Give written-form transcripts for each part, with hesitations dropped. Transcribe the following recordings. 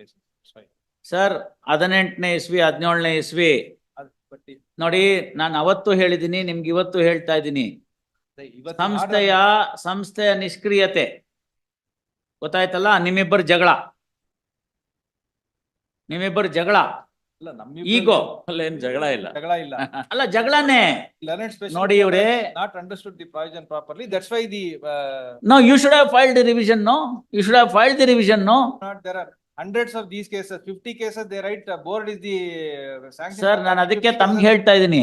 places. That's why. Sir 18ನೇ ಇಸ್ವಿ 17ನೇ ಇಸ್ವಿ But ನೋಡಿ, ನಾನು ಅವತ್ತು ಹೇಳಿದ್ದೀನಿ, ನಿಮ್ಗೆ ಇವತ್ತು ಹೇಳ್ತಾ ಇದ್ದೀನಿ. ಸಂಸ್ಥೆಯ ನಿಷ್ಕ್ರಿಯತೆ ಗೊತ್ತಾಯ್ತಲ್ಲ. ನಿಮ್ಮಿಬ್ಬರು ಜಗಳ ಅಲ್ಲ, ಈಗೋ ಏನ್ ಜಗಳ ಇಲ್ಲ. ಅಲ್ಲ, ಜಗಳನೇ. ನೋಡಿ ಇವ್ರೆ, not understood the provision properly. That's why the no, you should have filed the revision. No, you should have filed the revision. No, not there are hundreds of these cases, 50 cases they write board is the sanction. Sir, ನಾನು ಅದಕ್ಕೆ ತಮ್ಗೆ ಹೇಳ್ತಾ ಇದ್ದೀನಿ.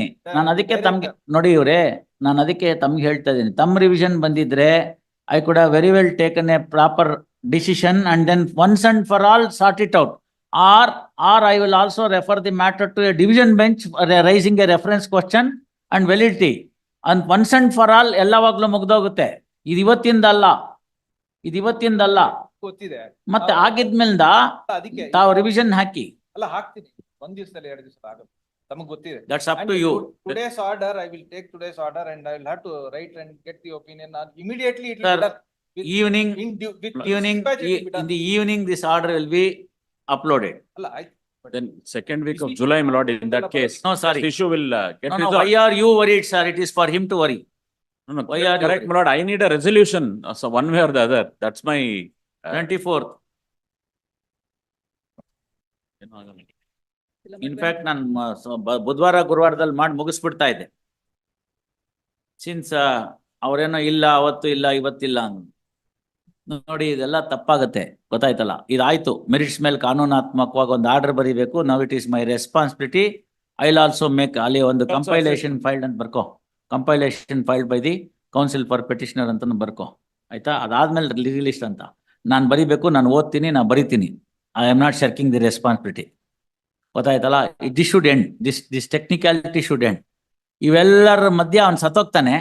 ನೋಡಿ ಇವ್ರೆ, ನಾನು ಅದಕ್ಕೆ ತಮ್ಗೆ ಹೇಳ್ತಾ ಇದ್ದೀನಿ. ತಮ್ಮ ರಿವಿಷನ್ ಬಂದಿದ್ರೆ I could have very well taken a proper decision and then once and for all sort it out. Or I will also refer the matter to a division bench raising a reference question and validity. And once and for all ಎಲ್ಲವಾಗ್ಲೂ ಮುಗ್ದೋಗುತ್ತೆ. ಇದು ಇವತ್ತಿಂದಲ್ಲ. ಗೊತ್ತಿದೆ. ಮತ್ತೆ ಆಗಿದ್ಮೇಲಿಂದ ಅದಕ್ಕೆ ತಾವು revision ಹಾಕಿ. ಅಲ್ಲ, ಹಾಕ್ತೀನಿ. ಒಂದ್ ದಿವಸದಲ್ಲಿ 2 ದಿವಸ ಆಗುತ್ತೆ. ತಮಗೆ ಗೊತ್ತಿದೆ. That's up to you. Today's order, I will take today's order and I will have to write and get the opinion. Immediately it will Sir, be done. Evening, In in the evening this order will be uploaded. ಅಲ್ಲ, Then second week of July, my lord, in that case. No, sorry. This issue will get No, resolved. why are you worried, sir? It is for him to worry. No, why are you correct, my lord. I need a resolution, so one way or the other. That's my 24th. In fact ನಾನು ಬುಧವಾರ ಗುರುವಾರದಲ್ಲಿ ಮಾಡಿ ಮುಗಿಸ್ಬಿಡ್ತಾ ಇದ್ದೆ. Since ಅವ್ರೇನೋ ಇಲ್ಲ, ಅವತ್ತು ಇಲ್ಲ, ಇವತ್ತಿಲ್ಲ ಅಂತ. ನೋಡಿ, ಇದೆಲ್ಲ ತಪ್ಪಾಗತ್ತೆ, ಗೊತ್ತಾಯ್ತಲ್ಲ. ಇದಾಯ್ತು, ಮೆರಿಟ್ಸ್ ಮೇಲೆ ಕಾನೂನಾತ್ಮಕವಾಗಿ ಒಂದು ಆರ್ಡರ್ ಬರೀಬೇಕು. Now it is my responsibility. I will also make ಅಲ್ಲಿ ಒಂದು ಕಂಪೈಲೇಷನ್ ಫೈಲ್ಡ್ ಅಂತ ಬರ್ಕೋ. Compilation filed by the counsel for petitioner ಅಂತ ಬರ್ಕೋ, ಆಯ್ತಾ. ಅದಾದ್ಮೇಲೆ ಲೀಗಲಿಸ್ಟ್ ಅಂತ ನಾನು ಬರೀಬೇಕು. ನಾನು ಓದ್ತೀನಿ, ನಾನು ಬರಿತೀನಿ. I am not shirking the responsibility, ಗೊತ್ತಾಯ್ತಲ್ಲ. This should end, this technicality should end. ಇವೆಲ್ಲರ ಮಧ್ಯೆ ಅವ್ನು ಸತ್ತೋಗ್ತಾನೆ.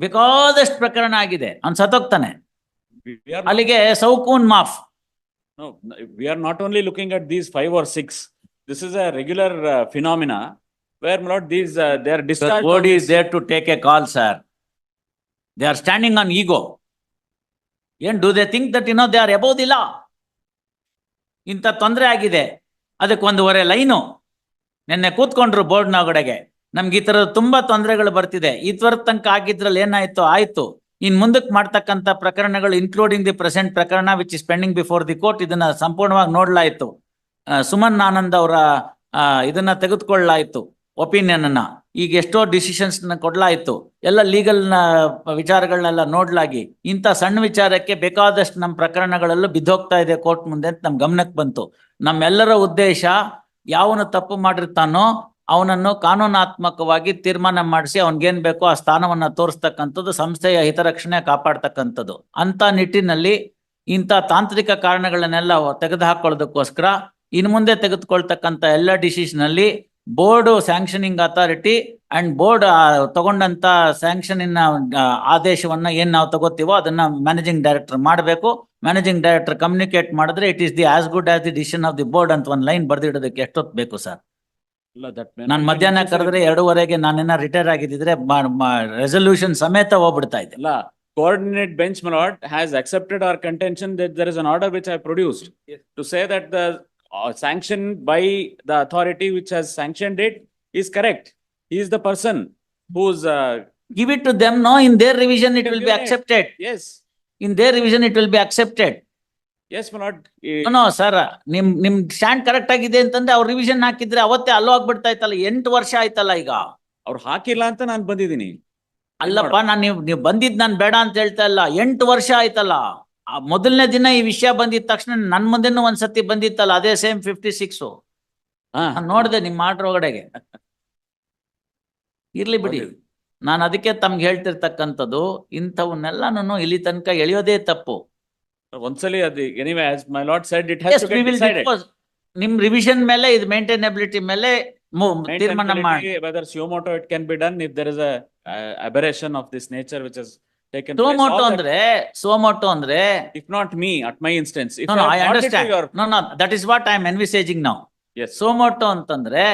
ಬೇಕಾದಷ್ಟು ಪ್ರಕರಣ ಆಗಿದೆ, ಅವ್ನು ಸತ್ತೋಗ್ತಾನೆ. ಅಲ್ಲಿಗೆ ಸೌಕೂನ್ ಮಾಫ್. No, we are not only looking at these 5 or 6. This is a regular phenomena where, my lord, these they are discharged. The board is there to take a call, sir. They are standing on ego. And do they think that they are above the law? ಇಂಥ ತೊಂದರೆ ಆಗಿದೆ, ಅದಕ್ಕೆ 1.5 line ನಿನ್ನೆ ಕೂತ್ಕೊಂಡ್ರು ಬೋರ್ಡ್ನ ಒಳಗಡೆಗೆ. ನಮ್ಗೆ ಈ ತರದ ತುಂಬಾ ತೊಂದರೆಗಳು ಬರ್ತಿದೆ. ಈ ತ್ವರದ ತನಕ ಆಗಿದ್ರಲ್ಲಿ ಏನಾಯ್ತು ಆಯ್ತು. ಇನ್ ಮುಂದಕ್ಕೆ ಮಾಡ್ತಕ್ಕಂಥ ಪ್ರಕರಣಗಳು ಇನ್ಕ್ಲೂಡಿಂಗ್ ದಿ ಪ್ರೆಸೆಂಟ್ ಪ್ರಕರಣ which is pending before the court, ಇದನ್ನ ಸಂಪೂರ್ಣವಾಗಿ ನೋಡ್ಲಾಯ್ತು. ಸುಮನ್ ಆನಂದ್ ಅವರ ಇದನ್ನ ತೆಗೆದುಕೊಳ್ಳಲಾಯ್ತು, ಒಪಿನಿಯನ್ ಅನ್ನ. ಈಗ ಎಷ್ಟೋ ಡಿಸಿಷನ್ಸ್ ಕೊಡ್ಲಾಯ್ತು, ಎಲ್ಲ ಲೀಗಲ್ ವಿಚಾರಗಳನ್ನೆಲ್ಲ ನೋಡ್ಲಾಗಿ ಇಂಥ ಸಣ್ಣ ವಿಚಾರಕ್ಕೆ ಬೇಕಾದಷ್ಟು ನಮ್ಮ ಪ್ರಕರಣಗಳಲ್ಲೂ ಬಿದ್ದೋಗ್ತಾ ಇದೆ ಕೋರ್ಟ್ ಮುಂದೆ ಅಂತ ನಮ್ ಗಮನಕ್ಕೆ ಬಂತು. ನಮ್ಮೆಲ್ಲರ ಉದ್ದೇಶ, ಯಾವನು ತಪ್ಪು ಮಾಡಿರ್ತಾನೋ ಅವನನ್ನು ಕಾನೂನಾತ್ಮಕವಾಗಿ ತೀರ್ಮಾನ ಮಾಡಿಸಿ ಅವನ್ಗೇನ್ ಬೇಕೋ ಆ ಸ್ಥಾನವನ್ನ ತೋರಿಸ್ತಕ್ಕಂಥದ್ದು, ಸಂಸ್ಥೆಯ ಹಿತರಕ್ಷಣೆ ಕಾಪಾಡ್ತಕ್ಕಂಥದ್ದು. ಅಂತ ನಿಟ್ಟಿನಲ್ಲಿ ಇಂಥ ತಾಂತ್ರಿಕ ಕಾರಣಗಳನ್ನೆಲ್ಲ ತೆಗೆದುಹಾಕೊಳ್ಳೋದಕ್ಕೋಸ್ಕರ ಇನ್ನು ಮುಂದೆ ತೆಗೆದುಕೊಳ್ತಕ್ಕಂಥ ಎಲ್ಲ ಡಿಸಿಷನ್ ಅಲ್ಲಿ board sanctioning authority and board ತಗೊಂಡಂತ ಸ್ಯಾಂಕ್ಷನಿನ ಆದೇಶವನ್ನ ಏನ್ ನಾವು ತಗೋತೀವೋ ಅದನ್ನ ಮ್ಯಾನೇಜಿಂಗ್ ಡೈರೆಕ್ಟರ್ ಮಾಡಬೇಕು. ಮ್ಯಾನೇಜಿಂಗ್ ಡೈರೆಕ್ಟರ್ ಕಮ್ಯುನಿಕೇಟ್ ಮಾಡಿದ್ರೆ it is the as good as the decision of the board ಅಂತ ಒಂದು ಲೈನ್ ಬರ್ದಿಡೋದಕ್ಕೆ ಎಷ್ಟೊತ್ತು ಬೇಕು ಸರ್? ನಾನು ಮಧ್ಯಾಹ್ನ ಕರೆದ್ರೆ 2:30ಗೆ ನಾನೇನ ರಿಟೈರ್ ಆಗಿದ್ದಿದ್ರೆ ರೆಸಲ್ಯೂಷನ್ ಸಮೇತ ಹೋಗ್ಬಿಡ್ತಾ ಇದ್ದೆ. Coordinate bench, my lord, has accepted our contention that there is an order which I produced to say that the sanction by the authority which has sanctioned it is correct. He is the person who's give it to them. No, in their revision it will be accepted. Yes, in their revision it will be accepted. Yes, my lord. No sir, ನಿಮ್ stand correct ಆಗಿದೆ ಅಂತಂದ್ರೆ ಅವ್ರು revision ಹಾಕಿದ್ರೆ ಅವತ್ತೇ ಅಲ್ಲೋ ಆಗ್ಬಿಡ್ತಾ ಇತ್ತಲ್ಲ. 8 ವರ್ಷ ಆಯ್ತಲ್ಲ ಈಗ. ಅವ್ರು ಹಾಕಿಲ್ಲ ಅಂತ ನಾನು ಬಂದಿದ್ದೀನಿ. ಅಲ್ಲಪ್ಪ, ನೀವು ಬಂದಿದ್ ನಾನು ಬೇಡ ಅಂತ ಹೇಳ್ತಾ ಇಲ್ಲ. 8 ವರ್ಷ ಆಯ್ತಲ್ಲ. ಮೊದಲನೇ ದಿನ ಈ ವಿಷಯ ಬಂದಿದ ತಕ್ಷಣ ನನ್ ಮುಂದೆನೂ ಒಂದ್ಸತಿ ಬಂದಿತ್ತಲ್ಲ, ಅದೇ ಸೇಮ್ 56 ನೋಡ್ದೆ ನಿಮ್ ಆರ್ಡರ್ ಒಳಗಡೆಗೆ. ಇರ್ಲಿ ಬಿಡಿ, ನಾನು ಅದಕ್ಕೆ ತಮ್ಗೆ ಹೇಳ್ತಿರ್ತಕ್ಕಂಥದ್ದು, ಇಂಥವನ್ನೆಲ್ಲಾನು ಇಲ್ಲಿ ತನಕ ಎಳೆಯೋದೇ ತಪ್ಪು. ಒಂದ್ಸಲಿ ಅದು anyway as my lord said it has to get decided. ನಿಮ್ ರಿವಿಷನ್ ಮೇಲೆ ಇದು ಮೇಂಟೈನಬಿಲಿಟಿ ಮೇಲೆ ತೀರ್ಮಾನ ಮಾಡಿ. Whether suo motu it can be done if there is a aberration of this nature which has taken suo place. motu ಅಂದ್ರೆ if not me at my instance, if no, I understand. No, that is what I am envisaging now. Yes, suo motu ಅಂತಂದ್ರೆ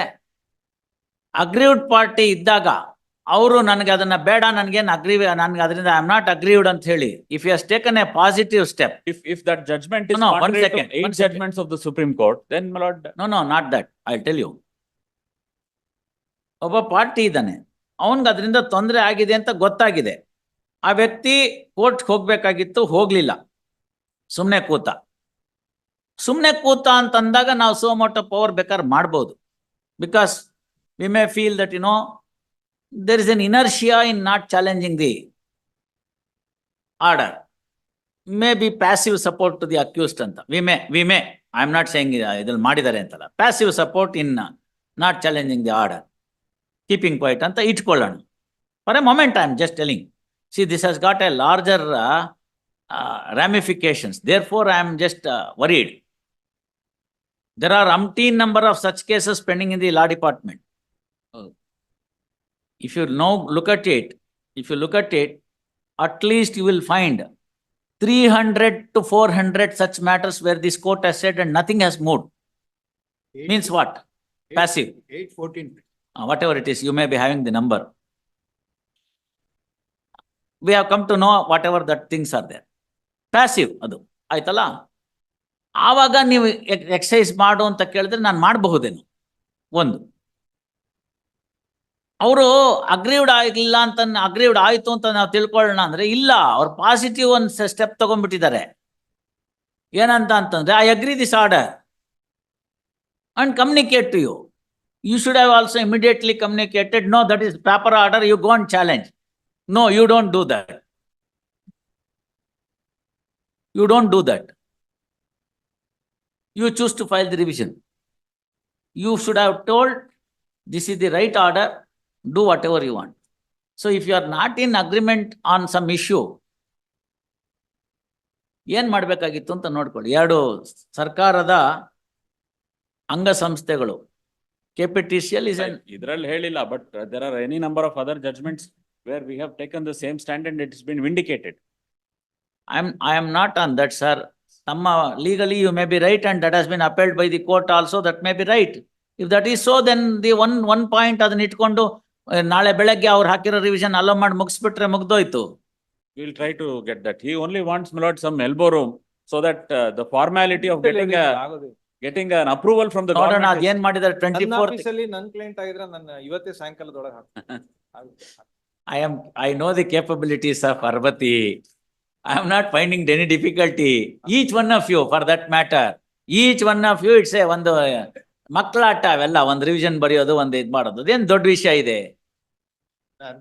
aggrieved party ಇದ್ದಾಗ ಅವರು ನನಗೆ ಅದನ್ನ ಬೇಡ, ನನ್ಗೇನು ನನ್ಗೆ ಅದರಿಂದ ಐ ಆಮ್ ನಾಟ್ ಅಗ್ರೀವ್ಡ್ ಅಂತ ಹೇಳಿ, if you has taken a positive step. If that judgment is No, one contrary to second, 8 one second. judgments of the Supreme Court, then my lord, no not that, I tell you. ಒಬ್ಬ party ಇದ್ದಾನೆ, ಅವನ್ಗೆ ಅದರಿಂದ ತೊಂದರೆ ಆಗಿದೆ ಅಂತ ಗೊತ್ತಾಗಿದೆ, ಆ ವ್ಯಕ್ತಿ ಕೋರ್ಟ್ ಹೋಗ್ಬೇಕಾಗಿತ್ತು, ಹೋಗ್ಲಿಲ್ಲ, ಸುಮ್ನೆ ಕೂತ ಅಂತಂದಾಗ ನಾವು ಸೋ ಮೋಟೋ ಪವರ್ ಬೇಕಾದ್ರೆ ಮಾಡ್ಬೋದು. Because we may feel that there is an inertia in not challenging the order. Maybe passive support to the accused anta. We may. I am not saying idal madidare antala. Passive support in not challenging the order. Keeping quiet anta itkollana. For a moment I am just telling. See, this has got a larger ramifications. Therefore I am just worried. There are umpteen number of such cases pending in the law department. If you now look at it, at least you will find 300 to 400 such matters where this court has said and nothing has moved. Means what? Passive. 814. Whatever it is, you may be having the number. We have come to know whatever that things are there. Passive, adu. ಆಯ್ತಲ್ಲ, ಆವಾಗ ನೀವು exercise ಮಾಡು ಅಂತ ಕೇಳಿದ್ರೆ ನಾನು ಮಾಡಬಹುದೇನು? ಒಂದು, ಅವರು aggrieved ಆಗಿಲ್ಲ ಅಂತ, ಅಗ್ರೀವ್ಡ್ ಆಯ್ತು ಅಂತ ನಾವು ತಿಳ್ಕೊಳ್ಳೋಣ ಅಂದ್ರೆ ಇಲ್ಲ, ಅವ್ರು ಪಾಸಿಟಿವ್ ಒಂದು ಸ್ಟೆಪ್ ತಗೊಂಡ್ಬಿಟ್ಟಿದ್ದಾರೆ. ಏನಂತ ಅಂತಂದ್ರೆ, I agree this order and communicate to you. You should have also immediately communicated, no that is proper order, you go and challenge. No, you don't do that. You don't do that. You choose to file the revision. You should have told, this is the right order, do whatever you want. So if you are not in agreement on some issue, ಏನ್ ಮಾಡ್ಬೇಕಾಗಿತ್ತು ಅಂತ ನೋಡ್ಕೊಳ್ಳಿ. ಎರಡು ಸರ್ಕಾರದ ಅಂಗ ಸಂಸ್ಥೆಗಳು, KPTCL is an idರಲ್ಲಿ ಹೇಳಿಲ್ಲ, but there are any number of other judgments where we have taken the same stand and it has been vindicated. I am not on that, sir. Legally you may be right and that has been upheld by the court also, that may be right. If that is so, then the one point ಅದನ್ನ ಇಟ್ಕೊಂಡು ನಾಳೆ ಬೆಳಗ್ಗೆ ಅವ್ರು ಹಾಕಿರೋ revision hello ಮಾಡಿ ಮುಗಿಸ್ಬಿಟ್ರೆ ಮುಗ್ದೋಯ್ತು. We will try to get that. He only wants, my lord, some elbow room so that the formality of getting an approval from the ನೋಡೋಣ government. ಅದೇನ್ ಮಾಡಿದಾರೆ. ನನ್ನ 24th ಆಫೀಸಲ್ಲಿ ನನ್ ಕ್ಲೈಂಟ್ ಆಗಿದ್ರೆ ನನ್ನ ಇವತ್ತೇ ಸಾಯಂಕಾಲದೊಳಗೆ ಹಾಕ್ತೀನಿ. I know the capabilities of Parvati. I am not finding any difficulty. Each one of you, for that matter, each one of you, it's a ಒಂದು ಮಕ್ಕಳಾಟ, ಅವೆಲ್ಲ ಒಂದು ರಿವಿಷನ್ ಬರೆಯೋದು, ಒಂದು ಇದು ಮಾಡೋದು, ಅದೇನ್ ದೊಡ್ಡ ವಿಷಯ ಇದೆ?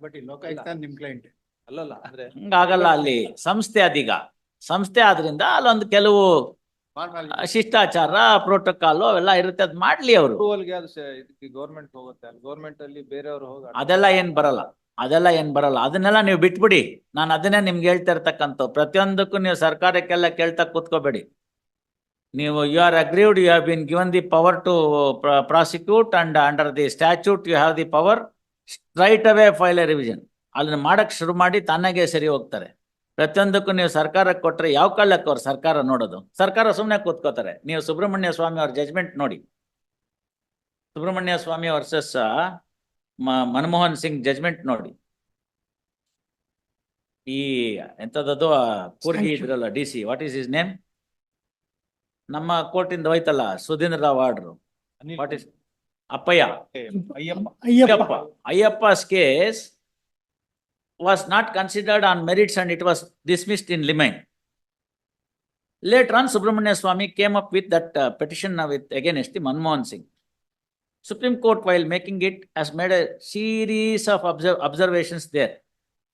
But ಲೋಕಾಯುಕ್ತ ನಿಮ್ ಕ್ಲೈಂಟ್ ಅಲ್ಲಲ್ಲ ಅಂದ್ರೆ ಹಂಗಾಗಲ್ಲ. ಅಲ್ಲಿ ಸಂಸ್ಥೆ ಅದೀಗ ಸಂಸ್ಥೆ ಆದ್ರಿಂದ ಅಲ್ಲೊಂದು ಕೆಲವು ಶಿಷ್ಟಾಚಾರ, ಪ್ರೋಟೋಕಾಲ್ ಅವೆಲ್ಲ ಇರುತ್ತೆ, ಅದ್ ಮಾಡ್ಲಿ ಅವರು. ಅಪ್ರೂವಲ್ಗೆ ಅದು ಇದಕ್ಕೆ ಗೌರ್ಮೆಂಟ್ ಹೋಗುತ್ತೆ, ಅಲ್ಲಿ ಗೌರ್ಮೆಂಟ್ ಅಲ್ಲಿ ಬೇರೆಯವರು ಹೋಗಿ ಅದೆಲ್ಲ ಏನ್ ಬರಲ್ಲ, ಅದನ್ನೆಲ್ಲ ನೀವು ಬಿಟ್ಬಿಡಿ. ನಾನು ಅದನ್ನೇ ನಿಮ್ಗೆ ಹೇಳ್ತಾ ಇರ್ತಕ್ಕಂಥ, ಪ್ರತಿಯೊಂದಕ್ಕೂ ನೀವು ಸರ್ಕಾರಕ್ಕೆಲ್ಲ ಕೇಳ್ತಾ ಕೂತ್ಕೋಬೇಡಿ. ನೀವು you are aggrieved, you have been given the power to prosecute and under the statute you have the power, straight away file a revision. ಅದನ್ನ ಮಾಡಕ್ ಶುರು ಮಾಡಿ ತಾನಾಗೆ ಸರಿ ಹೋಗ್ತಾರೆ. ಪ್ರತಿಯೊಂದಕ್ಕೂ ನೀವು ಸರ್ಕಾರಕ್ಕೆ ಕೊಟ್ರೆ ಯಾವ ಕಾಲಕ್ಕೆ ಅವ್ರು ಸರ್ಕಾರ ನೋಡೋದು? ಸರ್ಕಾರ ಸುಮ್ಮನೆ ಕೂತ್ಕೋತಾರೆ. ನೀವು ಸುಬ್ರಹ್ಮಣ್ಯ ಸ್ವಾಮಿ ಅವ್ರ ಜಜ್ಮೆಂಟ್ ನೋಡಿ, ಸುಬ್ರಹ್ಮಣ್ಯ ಸ್ವಾಮಿ ವರ್ಸಸ್ ಮನಮೋಹನ್ ಸಿಂಗ್ ಜಜ್ಮೆಂಟ್ ನೋಡಿ. ಈ ಎಂತದ್ದು ಕೂರ್ಗಿ ಇದ್ರಲ್ಲ DC, what is his name? ನಮ್ಮ ಕೋರ್ಟ್ ಇಂದ ಹೋಯ್ತಲ್ಲ Sudheendra Rao order, what is Ayyappa's case was not considered on merits and it was dismissed in limine. Later on, Subramania Swamy came up with that petition against the Manmohan Singh. Supreme Court, while making it, has made a series of observations there.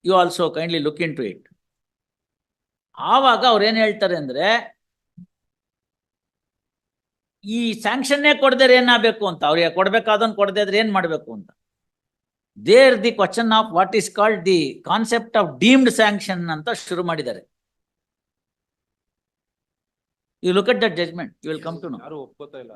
You also kindly look into it. ಆವಾಗ ಅವ್ರು ಏನ್ ಹೇಳ್ತಾರೆ ಅಂದ್ರೆ, ಈ ಸ್ಯಾಂಕ್ಷನ್ನೇ ಕೊಡದ್ರೆ ಏನಾಗಬೇಕು ಅಂತ, ಅವ್ರಿಗೆ ಕೊಡ್ಬೇಕಾದನ್ ಕೊಡದೇ ಇದ್ರೆ ಏನ್ ಮಾಡ್ಬೇಕು ಅಂತ. There the question of what is called the concept of deemed sanction ಅಂತ ಶುರು ಮಾಡಿದ್ದಾರೆ. You look at that judgment, you will come to know. ಯಾರು ಒಪ್ಕೋತಾ ಇಲ್ಲ.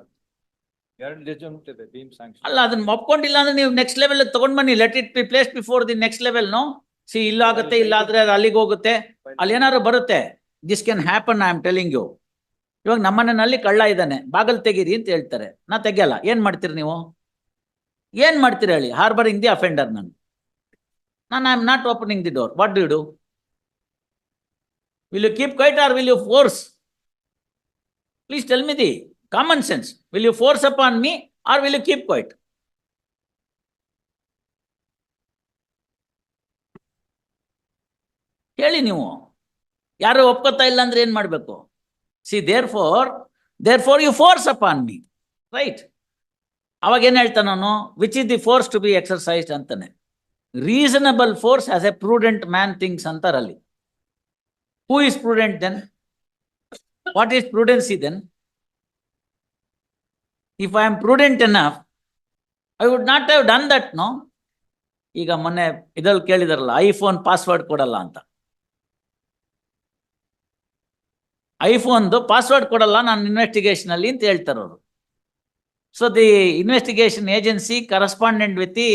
ಎರಡು ಜಜ್ಮೆಂಟ್ ಇದೆ, ಡೀಮ್ ಸ್ಯಾಂಕ್ಷನ್. ಅಲ್ಲ, ಅದನ್ನ ಒಪ್ಕೊಂಡಿಲ್ಲ ಅಂದ್ರೆ ನೀವು ನೆಕ್ಸ್ಟ್ ಲೆವೆಲ್ ತಗೊಂಡ್ ಬನ್ನಿ. Let it be place before the next level. No, see ಇಲ್ಲಾಗುತ್ತೆ, ಇಲ್ಲಾದ್ರೆ ಅಲ್ಲಿಗೆ ಹೋಗುತ್ತೆ, ಅಲ್ಲಿ ಏನಾದ್ರು ಬರುತ್ತೆ. This can happen, I am telling you. ಇವಾಗ ನಮ್ಮನೆಯಲ್ಲಿ ಕಳ್ಳ ಇದ್ದಾನೆ, ಬಾಗಲ್ ತೆಗೀರಿ ಅಂತ ಹೇಳ್ತಾರೆ, ನಾ ತೆಗಿಯಲ್ಲ. ಏನ್ ಮಾಡ್ತೀರಿ ನೀವು? ಏನ್ ಮಾಡ್ತೀರಿ ಹೇಳಿ? Harbouring the offender. ನಾನು I am not opening the door. What do you do? Will you keep quiet or will you force? Please tell me the common sense. Will you force upon me or will you keep quiet? ಹೇಳಿ ನೀವು. ಯಾರು ಒಪ್ಕೋತಾ ಇಲ್ಲ ಅಂದ್ರೆ ಏನ್ ಮಾಡ್ಬೇಕು? C therefore you force upon me, right? ಅವಾಗ ಏನ್ ಹೇಳ್ತಾನೆ ಅವನು? Which is the force to be exercised ಅಂತಾನೆ. Reasonable force as a prudent man thinks ಅಂತಾರಲ್ಲಿ. Who is prudent then? What is prudency then? If I am prudent enough, I would not have done that. No, ಈಗ ಮೊನ್ನೆ ಇದ್ರಲ್ಲಿ ಕೇಳಿದಾರಲ್ಲ, iPhone password ಕೊಡಲ್ಲ ಅಂತ. ಐಫೋನ್ದು password ಕೊಡಲ್ಲ ನಾನು investigation ಅಲ್ಲಿ ಅಂತ ಹೇಳ್ತಾರೆ ಅವರು. So the investigation agency correspondent with the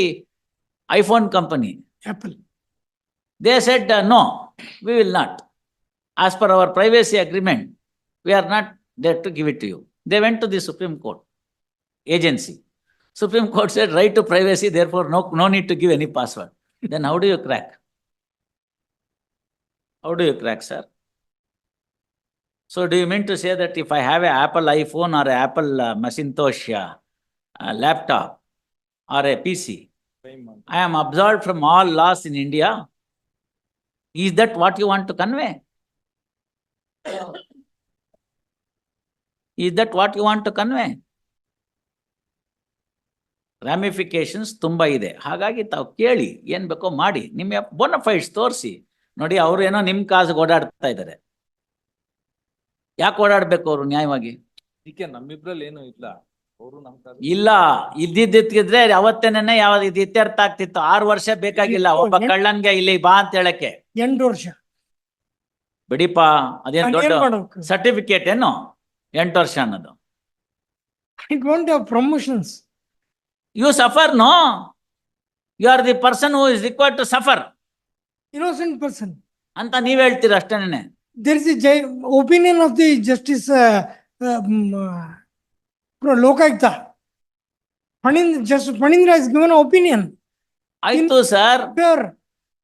iPhone company Apple. they said no, we will not, as per our privacy agreement we are not there to give it to you. They went to the Supreme Court agency. Supreme Court said right to privacy, therefore no need to give any password. Then how do you crack? How do you crack, sir? So do you mean to say that if I have an Apple iPhone or an Apple Macintosh laptop or a PC, I am absolved from all laws in India? Is that what you want to convey? Is that what you want to convey? Ramifications ತುಂಬಾ ಇದೆ. ಹಾಗಾಗಿ ತಾವು ಕೇಳಿ, ಏನ್ ಬೇಕೋ ಮಾಡಿ, ನಿಮ್ಮ ಬೋನಫೈಡ್ಸ್ ತೋರಿಸಿ. ನೋಡಿ, ಅವ್ರು ಏನೋ ನಿಮ್ ಕಾಸಿಗೆ ಓಡಾಡ್ತಾ ಇದ್ದಾರೆ. ಯಾಕೆ ಓಡಾಡ್ಬೇಕು ಅವರು ನ್ಯಾಯವಾಗಿ? ಇದಕ್ಕೆ ನಮ್ಮಿಬ್ರಲ್ಲಿ ಏನು ಇಲ್ಲ, ಅವರು ನಮ್ ಇಲ್ಲ, ಇದ್ದಿದ್ದಿದ್ರೆ ಅವತ್ತೇನೆ ಯಾವ ಇದು ಇತ್ಯರ್ಥ ಆಗ್ತಿತ್ತು. 6 ವರ್ಷ ಬೇಕಾಗಿಲ್ಲ ಒಬ್ಬ ಕಳ್ಳನ್ಗೆ ಇಲ್ಲಿ ಬಾ ಅಂತ ಹೇಳಕ್ಕೆ. 8 ವರ್ಷ ಬಿಡಿಪ, ಅದೇನ್ ನಾನ್ ದೊಡ್ಡ ಏನ್ ಮಾಡ್ಬೇಕು? ಸರ್ಟಿಫಿಕೇಟ್ ಏನು 8 ವರ್ಷ ಅನ್ನೋದು? I don't have promotions. You suffer, no, you are the person who is required to suffer Innocent person. ಅಂತ ನೀವ್ ಹೇಳ್ತೀರ ಅಷ್ಟೇನೆ. There is a opinion of the Justice Lokayukta. Justice Panindra has given an opinion. ಆಯ್ತು sir, Sure.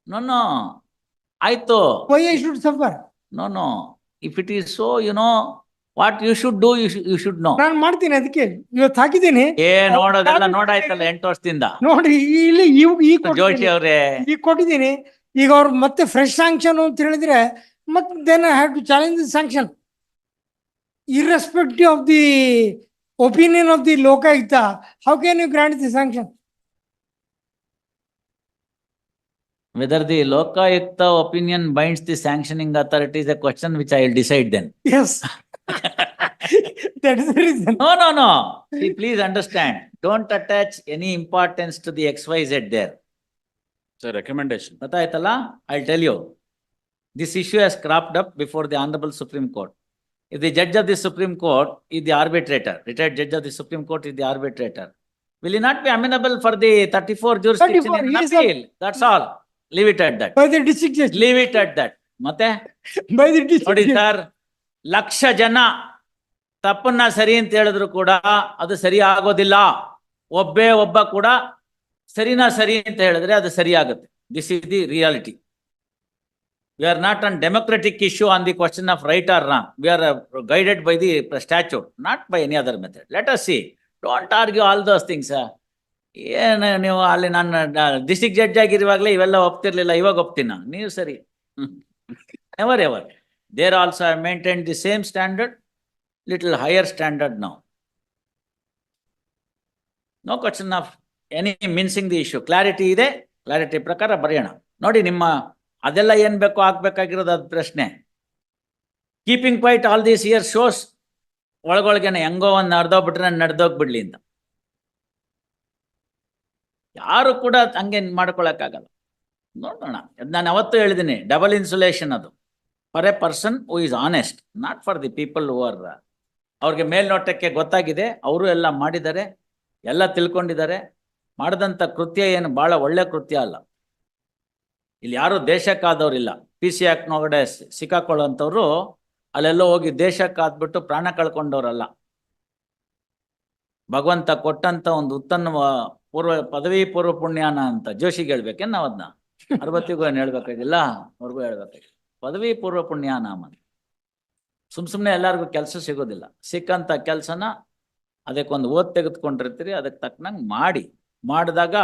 No ಆಯ್ತು. Why I should suffer? No, if it is so, you know what you should do, you should know. ನಾನು ಮಾಡ್ತೀನಿ, ಅದಕ್ಕೆ ಇವತ್ತು ಹಾಕಿದ್ದೀನಿ. ನೋಡೋದೆಲ್ಲ ನೋಡಾಯ್ತಲ್ಲ 8 ವರ್ಷದಿಂದ. ನೋಡಿ, ಇಲ್ಲಿ ಜೋಶಿ ಅವ್ರೆ, ಈಗ ಕೊಟ್ಟಿದ್ದೀನಿ. ಈಗ ಅವ್ರು ಮತ್ತೆ ಫ್ರೆಶ್ ಸ್ಯಾಂಕ್ಷನ್ ಅಂತ ಹೇಳಿದ್ರೆ, ಮತ್ತೆ then I have to challenge the sanction irrespective of the opinion of the Lokayukta. How can you grant the sanction? whether the Lokayukta opinion binds the sanctioning authority is a question which I will decide then. Yes. That is the reason. No. See, please understand. Don't attach any importance to the XYZ there. It's a recommendation. ಗೊತ್ತಾಯ್ತಲ್ಲ? I'll tell you. This issue has cropped up before the Honorable Supreme Court. If the judge of the Supreme Court is the arbitrator, retired judge of the Supreme Court is the arbitrator, will he not be amenable for the 34 jurisdiction 34, in he is a- appeal? That's all. Leave it at that. By the district judge. Leave it at that. ಮತ್ತೆ By the district ನೋಡಿ judge. Sir, 1,00,000 ಜನ ತಪ್ಪನ್ನ ಸರಿ ಅಂತ ಹೇಳಿದ್ರು ಕೂಡ ಅದು ಸರಿ ಆಗೋದಿಲ್ಲ. ಒಬ್ಬ ಕೂಡ ಸರಿನಾ ಸರಿ ಅಂತ ಹೇಳಿದ್ರೆ ಅದು ಸರಿ ಆಗುತ್ತೆ. This is the reality. We are not on democratic issue on the question of right or wrong. We are guided by the statute, not by any other method. Let us see. Don't argue all those things. ಏನು ನೀವು ಅಲ್ಲಿ ನಾನು district judge ಆಗಿರುವಾಗಲೇ ಇವೆಲ್ಲ ಒಪ್ತಿರ್ಲಿಲ್ಲ, ಇವಾಗ ಒಪ್ತೀನ? ನೀವು ಸರಿ. Never ever. There also I maintain the same standard, little higher standard ನಾವು. No question of any mincing the issue. Clarity ಇದೆ, ಕ್ಲಾರಿಟಿ ಪ್ರಕಾರ ಬರೆಯೋಣ. ನೋಡಿ, ನಿಮ್ಮ ಅದೆಲ್ಲ ಏನ್ ಬೇಕೋ ಆಗ್ಬೇಕಾಗಿರೋದು ಅದು ಪ್ರಶ್ನೆ. Keeping quiet all these years shows ಒಳಗೊಳಗೇನೆ ಹೆಂಗೋ ಒಂದು ನಡೆದೋಗ್ಬಿಟ್ರೆ ನಡೆದೋಗ್ಬಿಡ್ಲಿ ಅಂತ. ಯಾರು ಕೂಡ ಹಂಗೆ ಮಾಡ್ಕೊಳಕ್ಕಾಗಲ್ಲ. ನೋಡೋಣ. ನಾನು ಅವತ್ತು ಹೇಳಿದ್ದೀನಿ, ಡಬಲ್ ಇನ್ಸುಲೇಷನ್ ಅದು for A person who is honest, not for the people who are. ಅವ್ರಿಗೆ ಮೇಲ್ನೋಟಕ್ಕೆ ಗೊತ್ತಾಗಿದೆ, ಅವರು ಎಲ್ಲ ಮಾಡಿದ್ದಾರೆ, ಎಲ್ಲ ತಿಳ್ಕೊಂಡಿದ್ದಾರೆ. ಮಾಡಿದಂಥ ಕೃತ್ಯ ಏನು ಭಾಳ ಒಳ್ಳೆ ಕೃತ್ಯ ಅಲ್ಲ. ಇಲ್ಲಿ ಯಾರು ದೇಶಕ್ಕಾದವ್ರಿಲ್ಲ. PC ಆಕ್ಟ್ ಒಳಗಡೆ ಸಿಕ್ಕಾಕೊಳ್ಳೋಂಥವ್ರು ಅಲ್ಲೆಲ್ಲೋ ಹೋಗಿ ದೇಶಕ್ಕಾದ್ಬಿಟ್ಟು ಪ್ರಾಣ ಕಳ್ಕೊಂಡವ್ರಲ್ಲ. ಭಗವಂತ ಕೊಟ್ಟಂತ ಒಂದು ಉತ್ತಮ ಪದವಿ ಪೂರ್ವ ಪುಣ್ಯಾನ ಅಂತ ಜೋಶಿಗೆ ಹೇಳ್ಬೇಕೇನು ನಾವು ಅದನ್ನ? 60 ಏನು ಹೇಳ್ಬೇಕಾಗಿಲ್ಲ, ಅವ್ರಿಗೂ ಹೇಳ್ಬೇಕಾಗಿಲ್ಲ. ಪದವಿ ಪೂರ್ವ ಪುಣ್ಯ ನಾಮ. ಸುಮ್ನೆ ಎಲ್ಲರಿಗೂ ಕೆಲಸ ಸಿಗೋದಿಲ್ಲ. ಸಿಕ್ಕಂತ ಕೆಲಸನ ಅದಕ್ಕೊಂದು ಓದ್ ತೆಗೆದುಕೊಂಡಿರ್ತೀರಿ, ಅದಕ್ಕೆ ತಕ್ಕನಂಗೆ ಮಾಡಿದಾಗ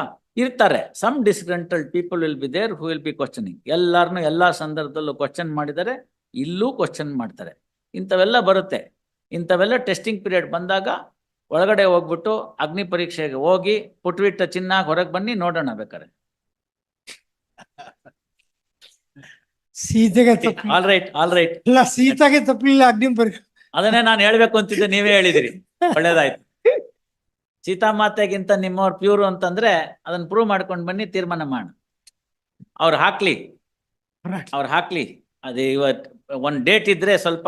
ಇರ್ತಾರೆ. Some disgruntled people will be there who will be questioning. ಎಲ್ಲಾರನ್ನು ಎಲ್ಲಾ ಸಂದರ್ಭದಲ್ಲೂ ಕ್ವಶನ್ ಮಾಡಿದರೆ ಇಲ್ಲೂ ಕ್ವಶನ್ ಮಾಡ್ತಾರೆ. ಇಂಥವೆಲ್ಲ ಬರುತ್ತೆ. ಇಂಥವೆಲ್ಲ ಟೆಸ್ಟಿಂಗ್ ಪೀರಿಯಡ್ ಬಂದಾಗ ಒಳಗಡೆ ಹೋಗ್ಬಿಟ್ಟು ಅಗ್ನಿ ಪರೀಕ್ಷೆಗೆ ಹೋಗಿ ಪುಟ್ವಿಟ್ಟ ಚಿನ್ನ ಹೊರಗೆ ಬನ್ನಿ ನೋಡೋಣ ಬೇಕಾರೆ. ಸೀತೆಗೆ ತಪ್ಪು ಆಲ್ ರೈಟ್. ಇಲ್ಲ, ಸೀತೆಗೆ ತಪ್ಪಲಿಲ್ಲ ಅಗ್ನಿ ಪರೀಕ್ಷೆ. ಅದನ್ನೇ ನಾನು ಹೇಳ್ಬೇಕು ಅಂತಿದ್ದೆ, ನೀವೇ ಹೇಳಿದಿರಿ, ಒಳ್ಳೇದಾಯ್ತು. ಸೀತಾಮಾತೆಗಿಂತ ನಿಮ್ಮವ್ರು ಪ್ಯೂರ್ ಅಂತಂದ್ರೆ ಅದನ್ನ ಪ್ರೂವ್ ಮಾಡ್ಕೊಂಡು ಬನ್ನಿ, ತೀರ್ಮಾನ ಮಾಡ. ಅವ್ರು ಹಾಕ್ಲಿ. ಅದು ಇವತ್ತು ಒಂದ್ ಡೇಟ್ ಇದ್ರೆ ಸ್ವಲ್ಪ